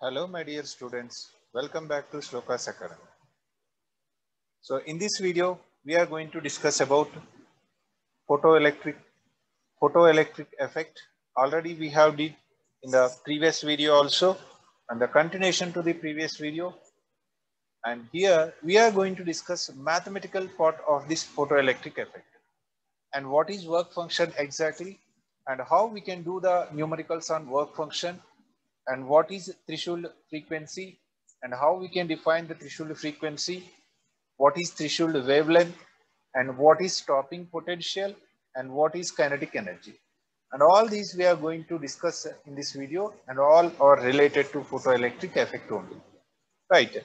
Hello, my dear students. Welcome back to Shlokas Academy. So, in this video, we are going to discuss about photoelectric photoelectric effect. Already we have did in the previous video also, and the continuation to the previous video. And here we are going to discuss mathematical part of this photoelectric effect and what is work function exactly, and how we can do the numericals on work function, and what is threshold frequency, and how we can define the threshold frequency, what is threshold wavelength, and what is stopping potential, and what is kinetic energy. And all these we are going to discuss in this video, and all are related to photoelectric effect only. Right.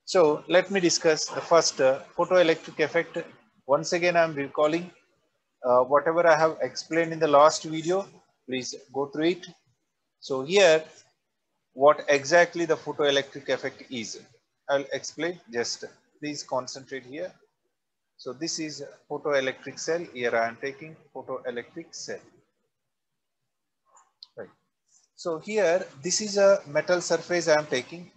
So let me discuss the first photoelectric effect. Once again, I am recalling whatever I have explained in the last video. Please go through it. So here, what exactly the photoelectric effect is. I'll explain, just please concentrate here. So this is photoelectric cell. Here I am taking photoelectric cell. Right. So here, this is a metal surface I am taking.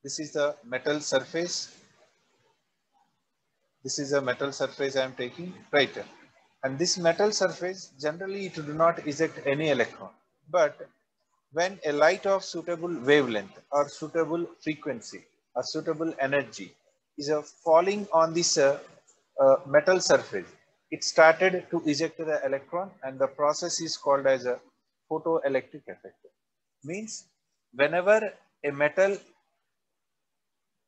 This is the metal surface. This is a metal surface I am taking, right? And this metal surface, generally it do not eject any electron. But when a light of suitable wavelength or suitable frequency or suitable energy is falling on this metal surface, it started to eject the electron, and the process is called as a photoelectric effect. Means whenever a metal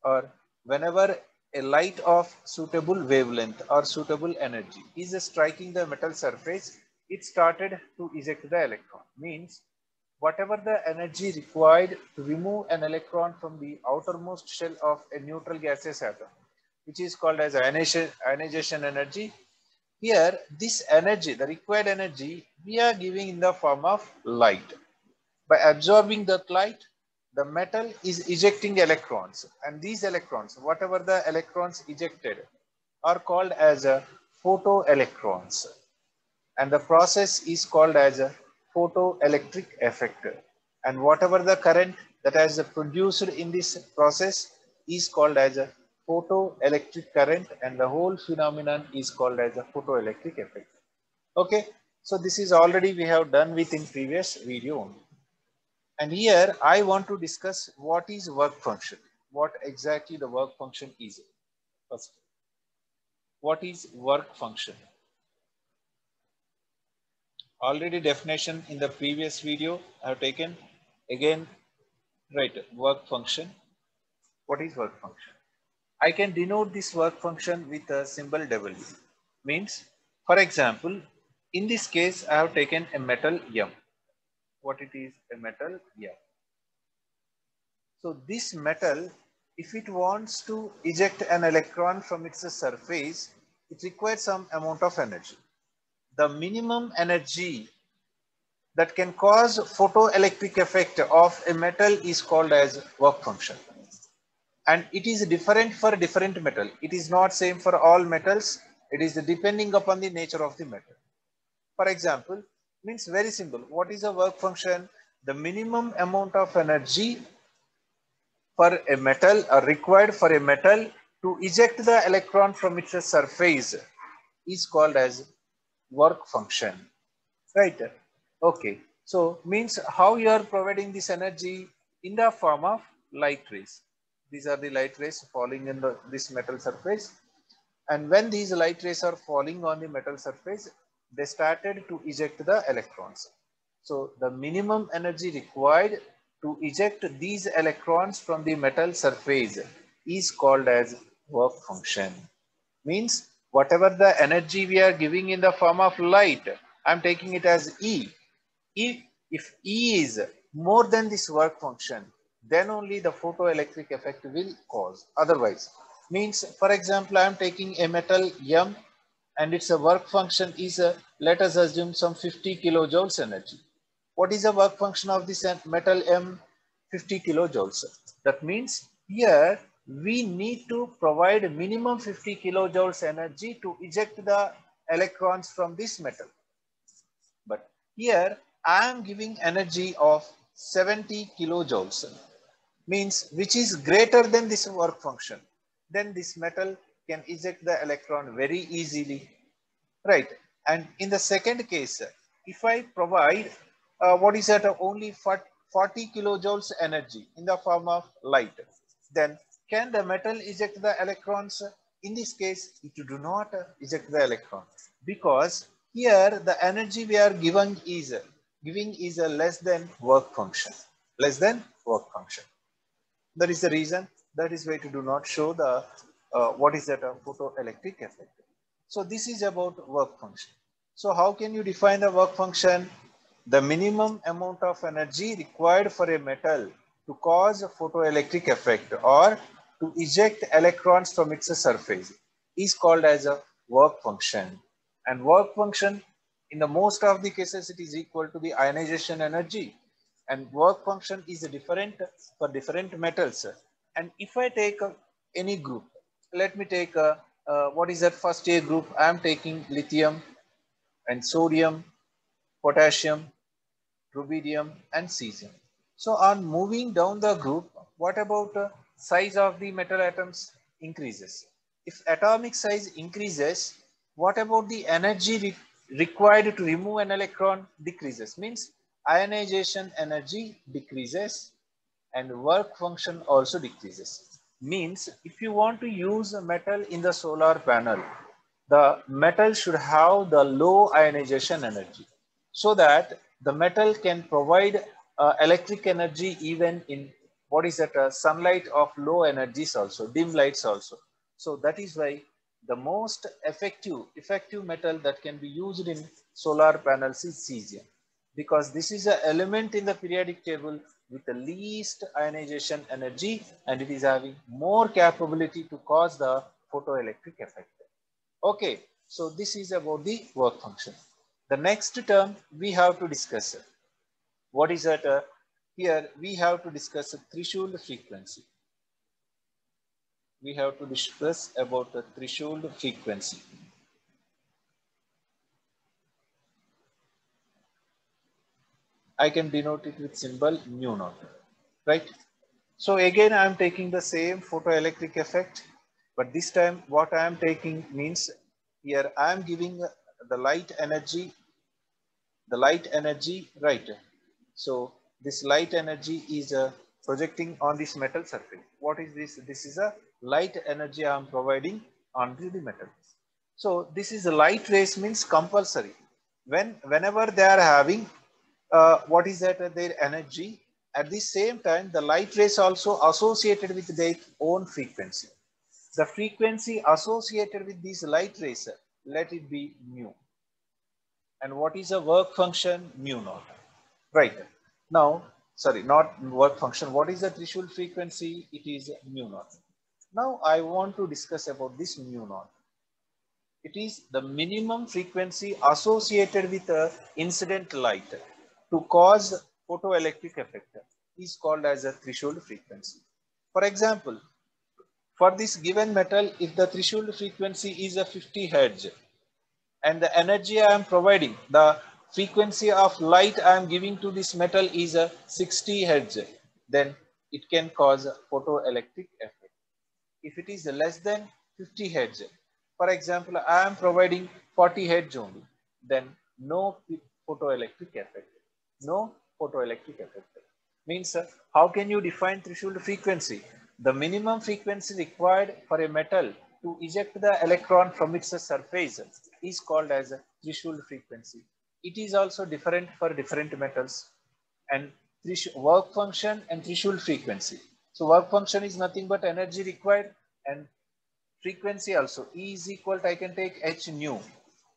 or whenever a light of suitable wavelength or suitable energy is striking the metal surface, it started to eject the electron. Means whatever the energy required to remove an electron from the outermost shell of a neutral gaseous atom, which is called as ionization energy. Here, this energy, the required energy, we are giving in the form of light. By absorbing that light, the metal is ejecting electrons, and these electrons, whatever the electrons ejected, are called as photoelectrons, and the process is called as a photoelectric effect. And whatever the current that has produced in this process is called as a photoelectric current, and the whole phenomenon is called as a photoelectric effect. Okay, so this is already we have done with in previous video only. And here I want to discuss what is work function. What exactly the work function is. First, what is work function? Already definition in the previous video I have taken. Again, right, work function. What is work function? I can denote this work function with a symbol W. Means, for example, in this case I have taken a metal M. What it is? A metal M. So this metal, if it wants to eject an electron from its surface, it requires some amount of energy. The minimum energy that can cause photoelectric effect of a metal is called as work function. And it is different for different metal. It is not same for all metals. It is depending upon the nature of the metal. For example, means very simple. What is a work function? The minimum amount of energy for a metal or required for a metal to eject the electron from its surface is called as work function, right? Okay, so means how you are providing this energy in the form of light rays. These are the light rays falling in this metal surface, and when these light rays are falling on the metal surface, they started to eject the electrons. So the minimum energy required to eject these electrons from the metal surface is called as work function. Means whatever the energy we are giving in the form of light, I am taking it as E. If E is more than this work function, then only the photoelectric effect will cause. Otherwise, means for example, I am taking a metal M and its a work function is let us assume some 50 kilojoules energy. What is the work function of this metal M? 50 kilojoules. That means here we need to provide minimum 50 kilojoules energy to eject the electrons from this metal. But here I am giving energy of 70 kilojoules, means which is greater than this work function, then this metal can eject the electron very easily, right? And in the second case, if I provide what is that only 40 kilojoules energy in the form of light, then can the metal eject the electrons? In this case, it do not eject the electron, because here the energy we are giving is a less than work function, less than work function. That is the reason, that is why it do not show the what is that a photoelectric effect. So this is about work function. So how can you define the work function? The minimum amount of energy required for a metal to cause a photoelectric effect or to eject electrons from its surface is called as a work function. And work function, in the most of the cases, it is equal to the ionization energy. And work function is different for different metals. And if I take any group, let me take what is that first A group? I am taking lithium and sodium, potassium, rubidium, and cesium. So on moving down the group, what about size of the metal atoms increases? If atomic size increases, what about the energy required to remove an electron decreases? Means ionization energy decreases and work function also decreases. Means if you want to use a metal in the solar panel, the metal should have the low ionization energy, so that the metal can provide electric energy even in what is that sunlight of low energies also, dim lights also. So that is why the most effective metal that can be used in solar panels is cesium, because this is an element in the periodic table with the least ionization energy, and it is having more capability to cause the photoelectric effect. Okay, so this is about the work function. The next term we have to discuss. What is that? Here we have to discuss threshold frequency. We have to discuss about the threshold frequency. I can denote it with symbol mu naught, right? So again, I am taking the same photoelectric effect, but this time what I am taking means here I am giving the light energy, right? So this light energy is projecting on this metal surface. What is this? This is a light energy I am providing onto the metal. So this is a light rays means compulsory. Whenever they are having what is that their energy, at the same time the light rays also associated with their own frequency. The frequency associated with these light rays, let it be mu. And what is a work function? Mu naught. Right. Now, sorry, not work function. What is the threshold frequency? It is mu naught. Now I want to discuss about this mu naught. It is the minimum frequency associated with incident light to cause photoelectric effect is called as a threshold frequency. For example, for this given metal, if the threshold frequency is a 50 hertz and the energy I am providing, the frequency of light I am giving to this metal is a 60 hertz, then it can cause a photoelectric effect. If it is less than 50 hertz, for example, I am providing 40 hertz only, then no photoelectric effect. No photoelectric effect. Means how can you define threshold frequency? The minimum frequency required for a metal to eject the electron from its surface is called as a threshold frequency. It is also different for different metals. And work function and threshold frequency. So work function is nothing but energy required, and frequency also E is equal to, I can take h nu,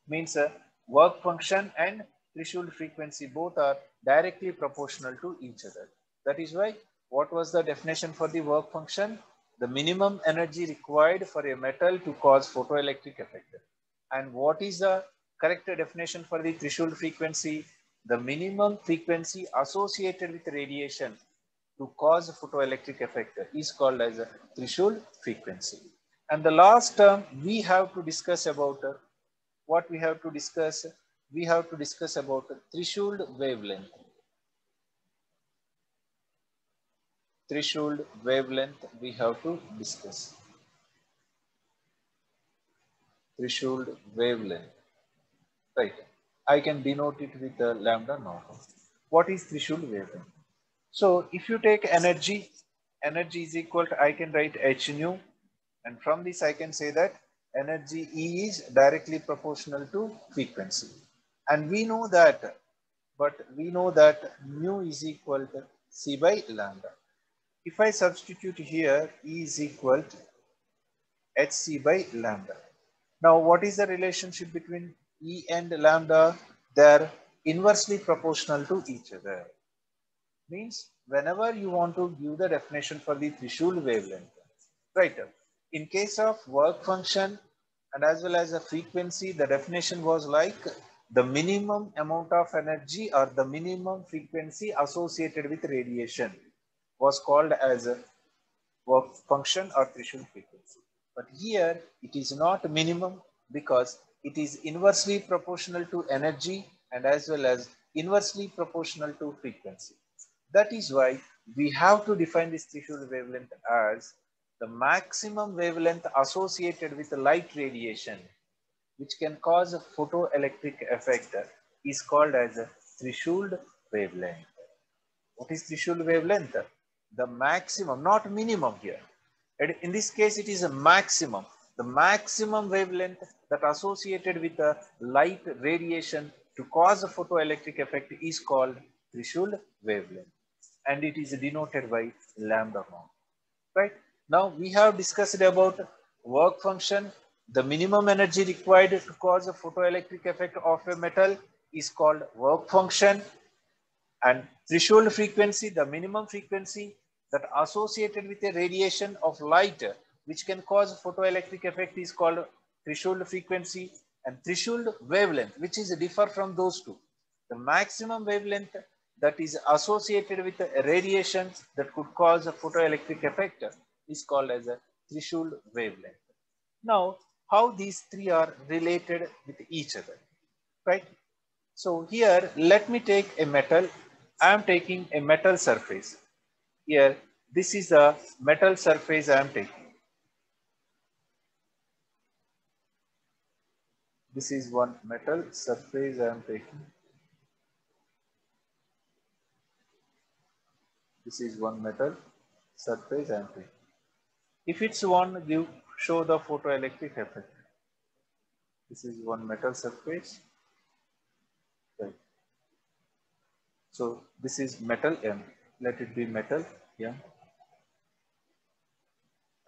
means work function and threshold frequency both are directly proportional to each other. That is why what was the definition for the work function? The minimum energy required for a metal to cause photoelectric effect. And what is the correct definition for the threshold frequency? The minimum frequency associated with radiation to cause photoelectric effect is called as a threshold frequency. And the last term we have to discuss about what we have to discuss. we have to discuss about threshold wavelength. Threshold wavelength we have to discuss. Threshold wavelength. Right. I can denote it with lambda naught. What is threshold wavelength? So if you take energy, energy is equal to, I can write h nu, and from this I can say that energy E is directly proportional to frequency. And we know that, but we know that mu is equal to C by lambda. If I substitute here, E is equal to hc by lambda. Now, what is the relationship between E and lambda? They're inversely proportional to each other. Means whenever you want to give the definition for the threshold wavelength, right? In case of work function and as well as the frequency, the definition was like the minimum amount of energy or the minimum frequency associated with radiation was called as a work function or threshold frequency. But here it is not minimum because it is inversely proportional to energy and as well as inversely proportional to frequency. That is why we have to define this threshold wavelength as the maximum wavelength associated with light radiation, which can cause a photoelectric effect, is called as a threshold wavelength. What is threshold wavelength? The maximum, not minimum here. And in this case, it is a maximum. The maximum wavelength that associated with the light radiation to cause a photoelectric effect is called threshold wavelength. And it is denoted by lambda naught. Right? Now we have discussed about work function. The minimum energy required to cause a photoelectric effect of a metal is called work function. And threshold frequency, the minimum frequency that associated with a radiation of light which can cause photoelectric effect is called threshold frequency. And threshold wavelength, which is differ from those two. The maximum wavelength that is associated with a radiation that could cause a photoelectric effect is called as a threshold wavelength. Now, how these three are related with each other, right? So here, let me take a metal. I am taking a metal surface. Here, this is a metal surface I am taking. This is one metal surface I am taking. This is one metal surface I am taking. If it's one, show the photoelectric effect. This is one metal surface. Right. So this is metal M. Let it be metal M.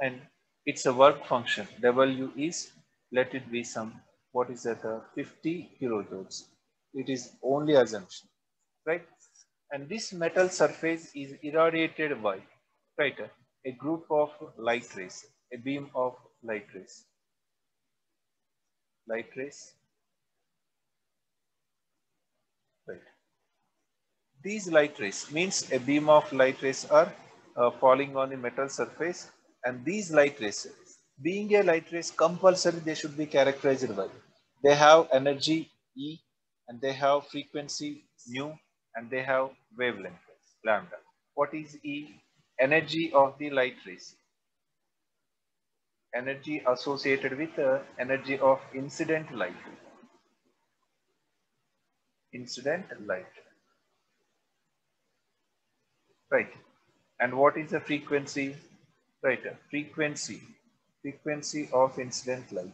And it's a work function. W is, let it be some, what is that, 50 kilojoules. It is only assumption, right? And this metal surface is irradiated by, right, a group of light rays, a beam of light rays. Light rays, right. These light rays means a beam of light rays are falling on the metal surface, and these light rays, being a light rays, compulsory they should be characterized by. They have energy E, and they have frequency nu, and they have wavelength lambda. What is E? Energy of the light rays. Energy associated with energy of incident light. Incident light. Right. And what is the frequency? Right. Frequency. Frequency of incident light.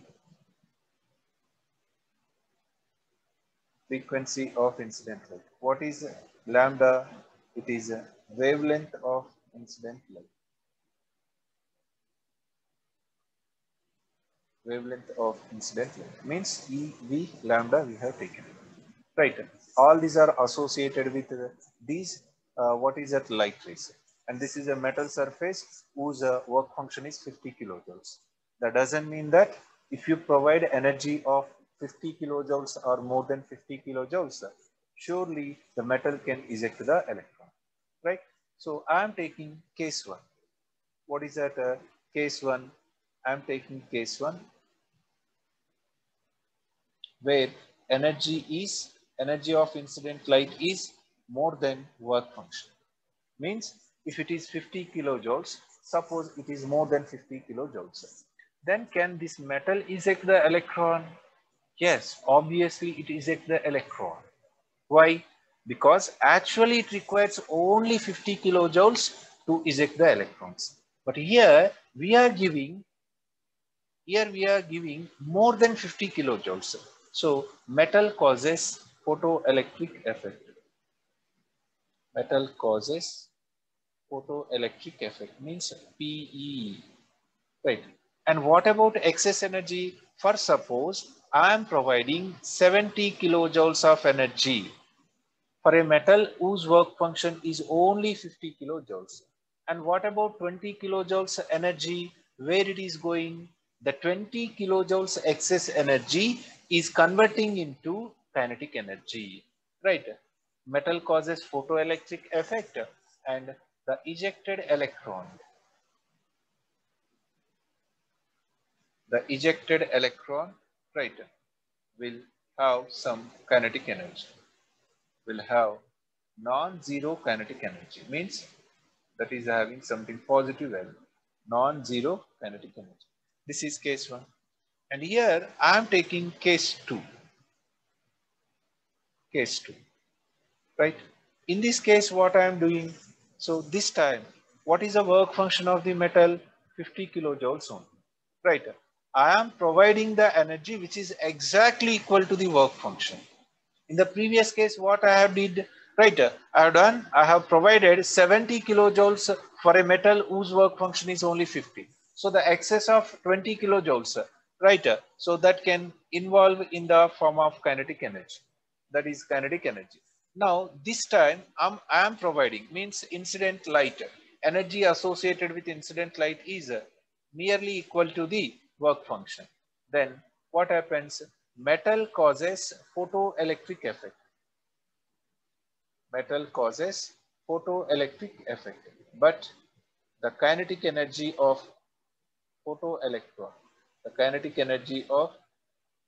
Frequency of incident light. What is lambda? It is a wavelength of incident light. Wavelength of incident light means EV lambda we have taken. Right. All these are associated with these, what is that, light rays. And this is a metal surface whose work function is 50 kilojoules. That doesn't mean that if you provide energy of 50 kilojoules or more than 50 kilojoules, surely the metal can eject the electron, right? So I am taking case one. What is that, case one? I am taking case one, where energy of incident light is more than work function. Means if it is 50 kilojoules, suppose it is more than 50 kilojoules, then can this metal eject the electron? Yes, obviously it ejects the electron. Why? Because actually it requires only 50 kilojoules to eject the electrons. But here we are giving more than 50 kilojoules. So metal causes photoelectric effect. Metal causes photoelectric effect means PE, right? And what about excess energy? For suppose I am providing 70 kilojoules of energy for a metal whose work function is only 50 kilojoules. And what about 20 kilojoules energy? Where it is going? The 20 kilojoules excess energy is converting into kinetic energy, right? Metal causes photoelectric effect, and the ejected electron right, will have some kinetic energy, will have non-zero kinetic energy, means that is having something positive value, non-zero kinetic energy. This is case 1. And here I am taking case 2. Case 2, right? In this case, what I am doing? So this time, what is the work function of the metal? 50 kilojoules only, right? I am providing the energy which is exactly equal to the work function. In the previous case, what I have did, right? I have provided 70 kilojoules for a metal whose work function is only 50. So the excess of 20 kilojoules, right? So that can involve in the form of kinetic energy. That is kinetic energy. Now this time I am providing, means incident light, energy associated with incident light is nearly equal to the work function. Then what happens? Metal causes photoelectric effect. Metal causes photoelectric effect, but the kinetic energy of photoelectron, the kinetic energy of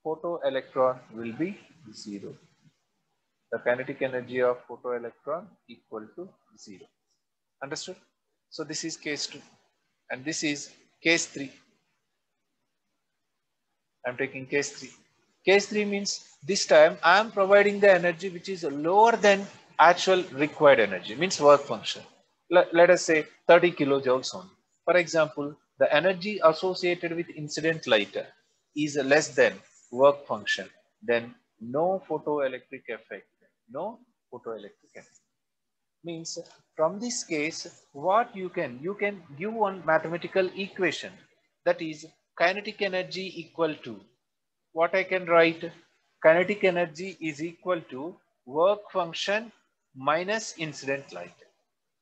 photoelectron will be 0. The kinetic energy of photoelectron equal to 0. Understood? So this is case 2, and this is case 3. I'm taking case 3. Case 3 means this time I am providing the energy which is lower than actual required energy, means work function. Let us say 30 kilojoules only. For example, the energy associated with incident light is less than work function. Then no photoelectric effect. No photoelectric effect. Means from this case, what you can give one mathematical equation, that is kinetic energy equal to, what I can write? Kinetic energy is equal to work function minus incident light,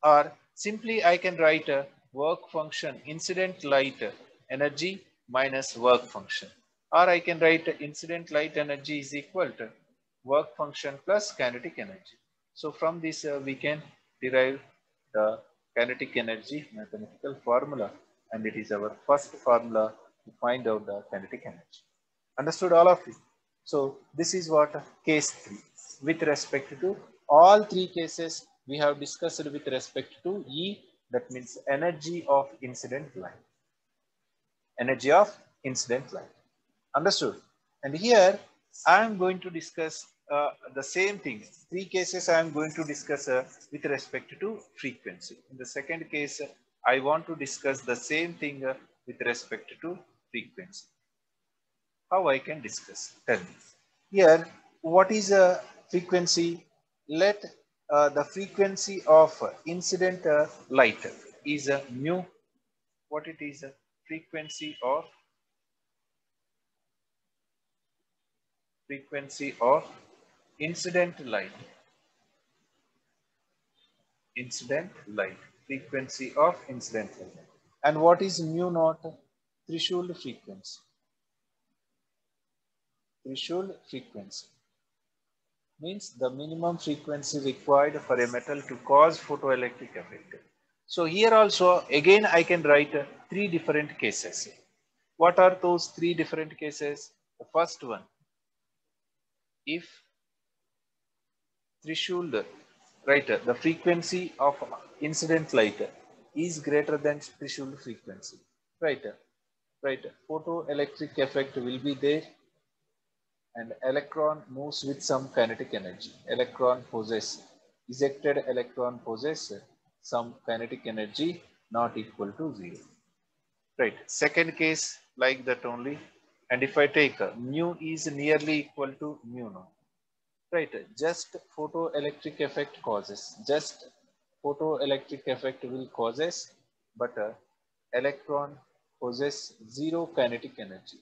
or simply I can write a work function incident light energy minus work function, or I can write incident light energy is equal to work function plus kinetic energy. So from this we can derive the kinetic energy mathematical formula, and it is our first formula to find out the kinetic energy. Understood all of you? So this is what case 3. With respect to all 3 cases we have discussed with respect to E, that means energy of incident light. Energy of incident light. Understood? And here I am going to discuss the same thing. 3 cases I am going to discuss with respect to frequency. In the second case, I want to discuss the same thing with respect to frequency. How I can discuss? Tell me. Here, what is a frequency? Let the frequency of incident light is a mu. What it is? A frequency of incident light. Incident light. Frequency of incident light. And what is mu naught? Threshold frequency. Threshold frequency means the minimum frequency required for a metal to cause photoelectric effect. So here also again I can write 3 different cases. What are those 3 different cases? The first one, if threshold, right, the frequency of incident light is greater than threshold frequency, right, right, photoelectric effect will be there, and electron moves with some kinetic energy. Electron possess, ejected electron possess some kinetic energy not equal to 0. Right. Second case like that only. And if I take mu is nearly equal to mu naught. Right. Just photoelectric effect causes. Just photoelectric effect will causes, but electron possess zero kinetic energy.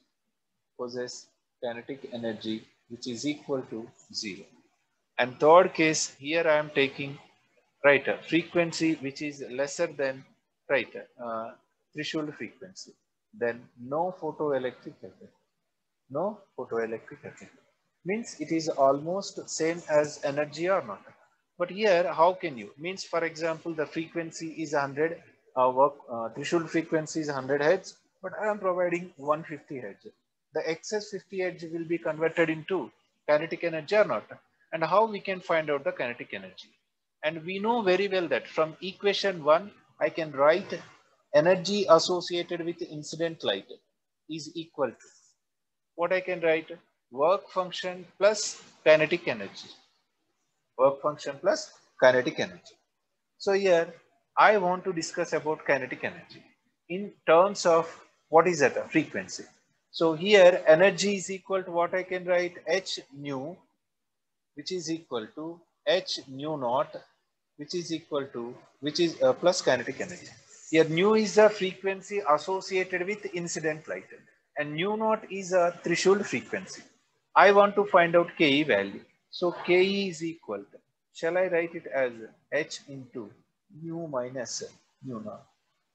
Possess kinetic energy which is equal to 0. And third case, here I am taking, right, frequency which is lesser than, right, threshold frequency. Then no photoelectric effect. No photoelectric effect. Means it is almost same as energy or not. But here, how can you? Means, for example, the frequency is 100, threshold frequency is 100 Hz, but I am providing 150 Hz. The excess 50 Hz will be converted into kinetic energy or not? And how we can find out the kinetic energy? And we know very well that from equation 1, I can write energy associated with incident light is equal to, what I can write? Work function plus kinetic energy. Work function plus kinetic energy. So here I want to discuss about kinetic energy in terms of what is that? Frequency. So here energy is equal to what I can write? H nu, which is equal to H nu naught, which is equal to, which is plus kinetic energy. Here nu is the frequency associated with incident light and nu naught is a threshold frequency. I want to find out Ke value. So Ke is equal to, shall I write it as H into nu minus nu naught.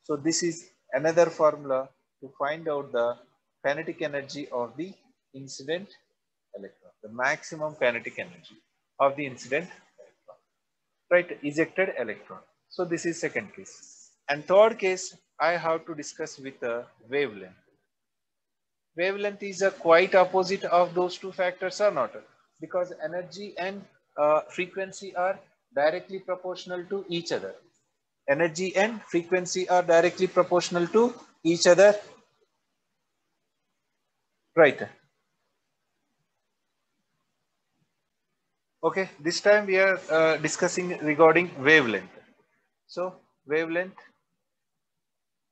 So this is another formula to find out the kinetic energy of the incident electron, the maximum kinetic energy of the incident electron, right, ejected electron. So this is second case. And third case, I have to discuss with the wavelength. Wavelength is a quite opposite of those two factors or not? Because energy and frequency are directly proportional to each other. Energy and frequency are directly proportional to each other, right? Okay, this time we are discussing regarding wavelength. So wavelength,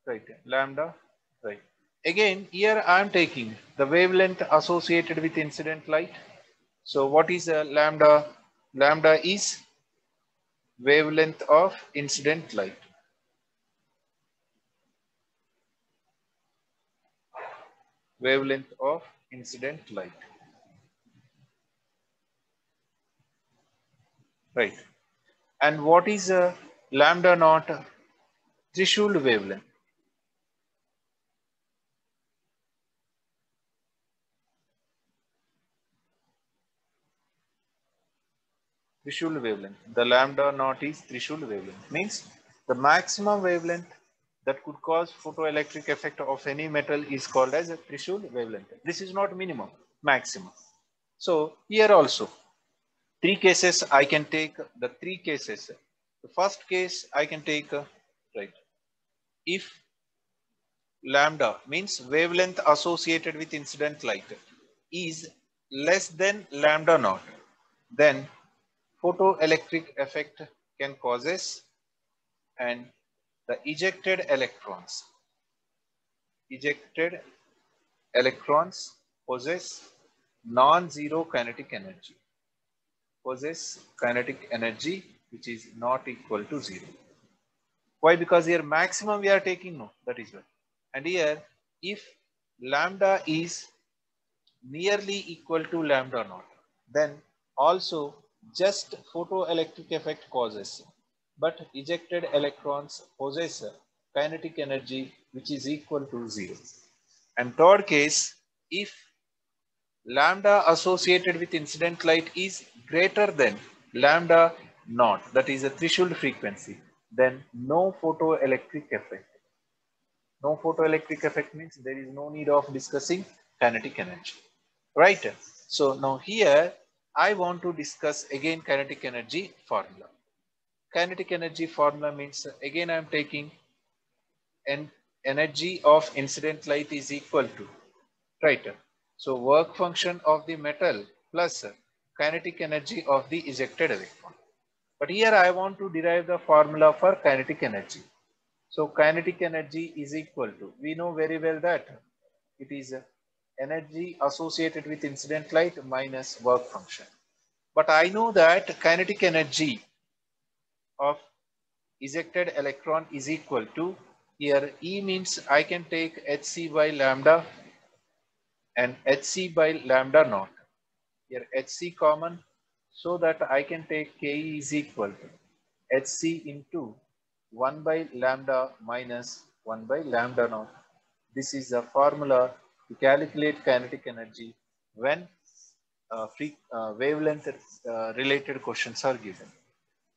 right, lambda, right. Again, here I am taking the wavelength associated with incident light. So what is lambda? Lambda is wavelength of incident light. Wavelength of incident light. Right. And what is lambda naught? Threshold wavelength. Threshold wavelength. The lambda naught is threshold wavelength. Means the maximum wavelength that could cause photoelectric effect of any metal is called as a threshold wavelength. This is not minimum, maximum. So here also, three cases I can take, the three cases. The first case I can take, right, if lambda means wavelength associated with incident light is less than lambda naught, then photoelectric effect can causes, and the ejected electrons possess non-zero kinetic energy, which is not equal to 0. Why? Because here maximum we are taking, no, that is why. And here if lambda is nearly equal to lambda naught, then also just photoelectric effect causes, but ejected electrons possess kinetic energy which is equal to 0. And third case, if lambda associated with incident light is greater than lambda naught, that is a threshold frequency, then no photoelectric effect. No photoelectric effect means there is no need of discussing kinetic energy, right? So now here I want to discuss again kinetic energy formula. Kinetic energy formula means again I am taking an energy of incident light is equal to, right? So work function of the metal plus kinetic energy of the ejected electron. But here I want to derive the formula for kinetic energy. So kinetic energy is equal to, we know very well that it is energy associated with incident light minus work function. But I know that kinetic energy of ejected electron is equal to, here E means I can take hc by lambda and hc by lambda naught. Here hc common, so that I can take Ke is equal to hc into 1 by lambda minus 1 by lambda naught. This is the formula to calculate kinetic energy when wavelength related questions are given.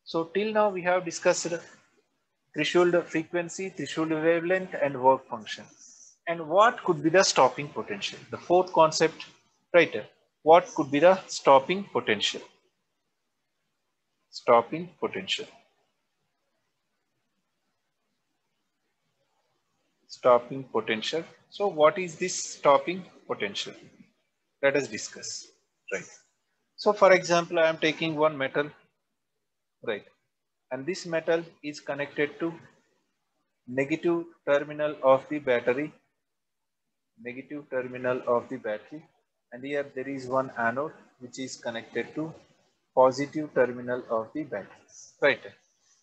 So till now we have discussed threshold frequency, threshold wavelength, and work function. And what could be the stopping potential? The fourth concept, right? What could be the stopping potential? Stopping potential. Stopping potential. So what is this stopping potential? Let us discuss, right? So for example, I am taking one metal, right? And this metal is connected to negative terminal of the battery, negative terminal of the battery, and here there is one anode which is connected to positive terminal of the battery, right?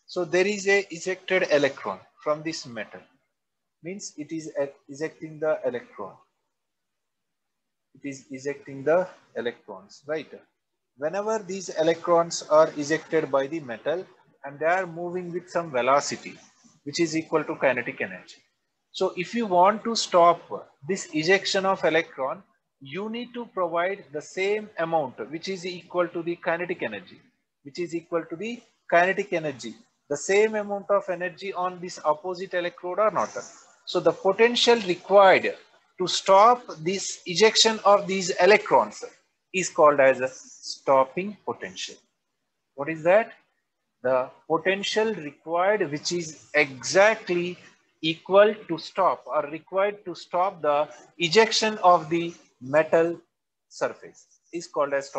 So there is a ejected electron from this metal, means it is ejecting the electron, it is ejecting the electrons, right? Whenever these electrons are ejected by the metal and they are moving with some velocity which is equal to kinetic energy. So if you want to stop this ejection of electron, you need to provide the same amount which is equal to the kinetic energy, which is equal to the kinetic energy, the same amount of energy on this opposite electrode or not. So the potential required to stop this ejection of these electrons is called as a stopping potential. What is that? The potential required which is exactly equal to stop or required to stop the ejection of the metal surface is called as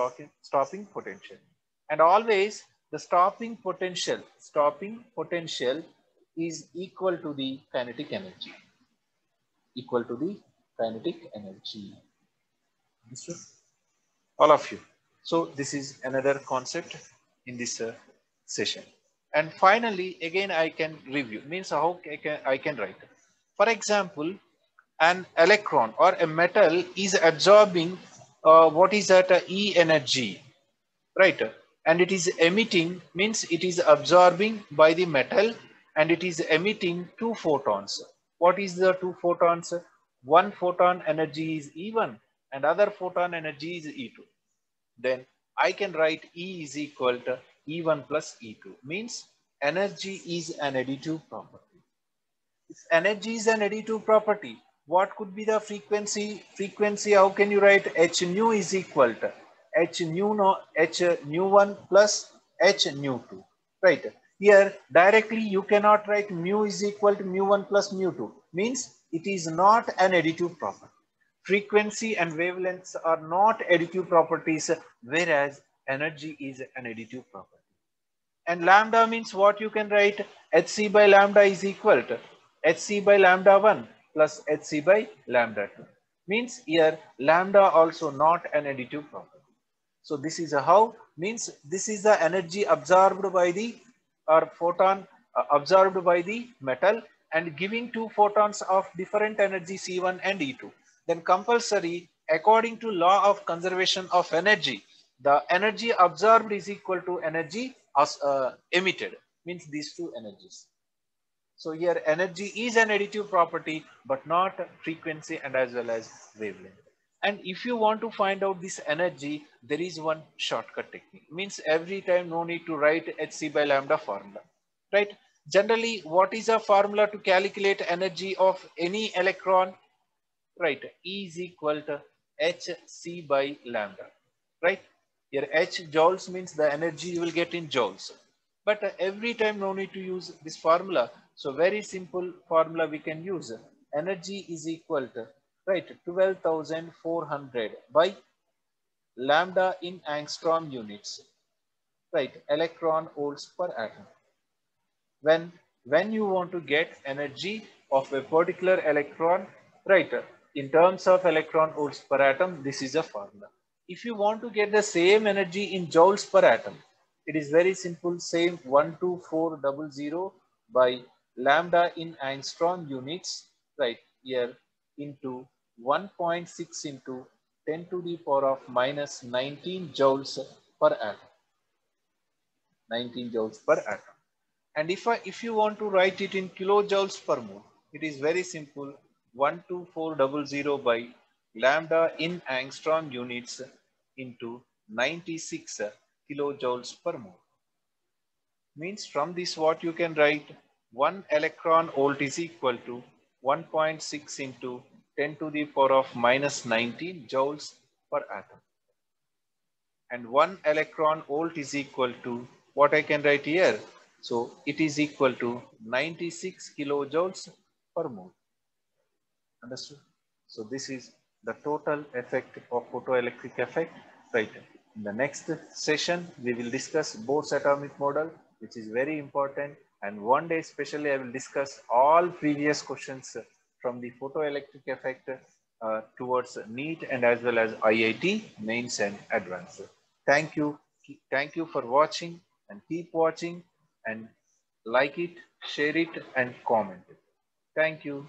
stopping potential. And always the stopping potential is equal to the kinetic energy, equal to the kinetic energy. Understood? All of you. So this is another concept in this session. And finally, again, I can review, means how I can write. For example, an electron or a metal is absorbing what is that E energy, right? And it is emitting, means it is absorbing by the metal and it is emitting 2 photons. What is the 2 photons? One photon energy is E1 and other photon energy is E2. Then I can write E is equal to E1 plus E2, means energy is an additive property. If energy is an additive property, what could be the frequency? Frequency, how can you write? H nu is equal to H nu, no, H nu 1 plus H nu 2, right? Here directly you cannot write mu is equal to mu 1 plus mu 2, means it is not an additive property. Frequency and wavelengths are not additive properties, whereas energy is an additive property. And lambda means what you can write? Hc by lambda is equal to Hc by lambda 1 plus Hc by lambda 2. Means here lambda also not an additive property. So this is a how, means this is the energy absorbed by the or photon absorbed by the metal and giving 2 photons of different energy C1 and E2. Then compulsory, according to law of conservation of energy, the energy absorbed is equal to energy emitted, means these two energies. So here energy is an additive property, but not frequency and as well as wavelength. And if you want to find out this energy, there is one shortcut technique. Means every time no need to write Hc by lambda formula, right? Generally, what is a formula to calculate energy of any electron? Right, E is equal to Hc by lambda, right? Here H joules means the energy you will get in joules. But every time no need to use this formula. So very simple formula we can use. Energy is equal to, right, 12,400 by lambda in angstrom units, right, electron volts per atom. When you want to get energy of a particular electron, right, in terms of electron volts per atom, this is a formula. If you want to get the same energy in joules per atom, it is very simple, same 12400 by lambda in angstrom units, right, here into 1.6 into 10 to the power of minus 19 joules per atom. 19 joules per atom. And if you want to write it in kilojoules per mole, it is very simple, 12400 by lambda in angstrom units into 96 kilojoules per mole. Means from this what you can write, 1 electron volt is equal to 1.6 into 10 to the power of minus 19 joules per atom. And 1 electron volt is equal to what I can write here. So it is equal to 96 kilojoules per mole. Understood? So this is the total effect of photoelectric effect. Right. In the next session, we will discuss Bohr's atomic model, which is very important. And one day especially, I will discuss all previous questions from the photoelectric effect towards NEET and as well as IIT, mains and advanced. Thank you. Thank you for watching, and keep watching and like it, share it and comment. Thank you.